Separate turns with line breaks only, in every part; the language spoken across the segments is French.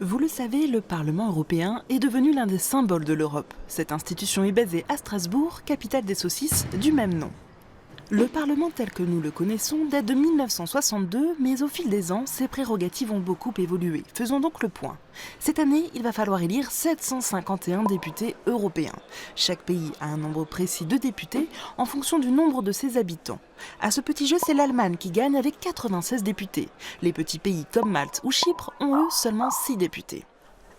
Vous le savez, le Parlement européen est devenu l'un des symboles de l'Europe. Cette institution est basée à Strasbourg, capitale des saucisses du même nom. Le Parlement tel que nous le connaissons date de 1962, mais au fil des ans, ses prérogatives ont beaucoup évolué. Faisons donc le point. Cette année, il va falloir élire 751 députés européens. Chaque pays a un nombre précis de députés en fonction du nombre de ses habitants. À ce petit jeu, c'est l'Allemagne qui gagne avec 96 députés. Les petits pays comme Malte ou Chypre ont eux seulement 6 députés.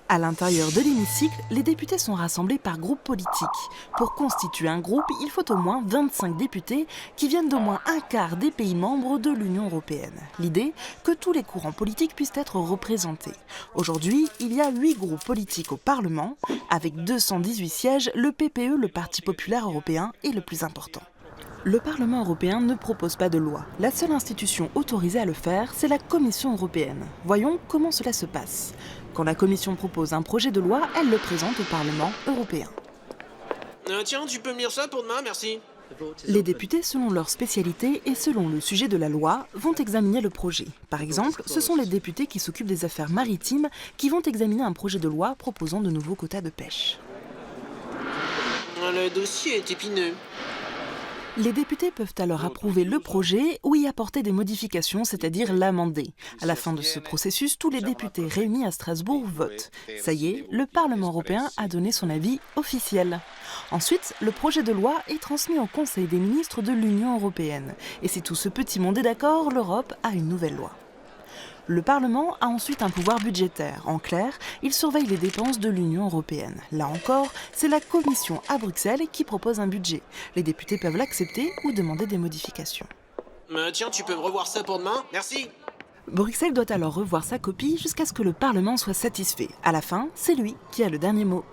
À l'intérieur de l'hémicycle, les députés sont rassemblés par groupe politique. Pour constituer un groupe, il faut au moins 25 députés qui viennent d'au moins un quart des pays membres de l'Union européenne. L'idée, que tous les courants politiques puissent être représentés. Aujourd'hui, il y a 8 groupes politiques au Parlement. Avec 218 sièges, le PPE, le Parti populaire européen, est le plus important. Le Parlement européen ne propose pas de loi. La seule institution autorisée à le faire, c'est la Commission européenne. Voyons comment cela se passe. Quand la Commission propose un projet de loi, elle le présente au Parlement européen.
Tiens, tu peux me lire ça pour demain, merci.
Les députés, selon leur spécialité et selon le sujet de la loi, vont examiner le projet. Par exemple, ce sont les députés qui s'occupent des affaires maritimes qui vont examiner un projet de loi proposant de nouveaux quotas de pêche.
Le dossier est épineux.
Les députés peuvent alors approuver le projet ou y apporter des modifications, c'est-à-dire l'amender. À la fin de ce processus, tous les députés réunis à Strasbourg votent. Ça y est, le Parlement européen a donné son avis officiel. Ensuite, le projet de loi est transmis au Conseil des ministres de l'Union européenne. Et si tout ce petit monde est d'accord, l'Europe a une nouvelle loi. Le Parlement a ensuite un pouvoir budgétaire. En clair, il surveille les dépenses de l'Union européenne. Là encore, c'est la Commission à Bruxelles qui propose un budget. Les députés peuvent l'accepter ou demander des modifications.
Tiens, tu peux me revoir ça pour demain, merci.
Bruxelles doit alors revoir sa copie jusqu'à ce que le Parlement soit satisfait. À la fin, c'est lui qui a le dernier mot.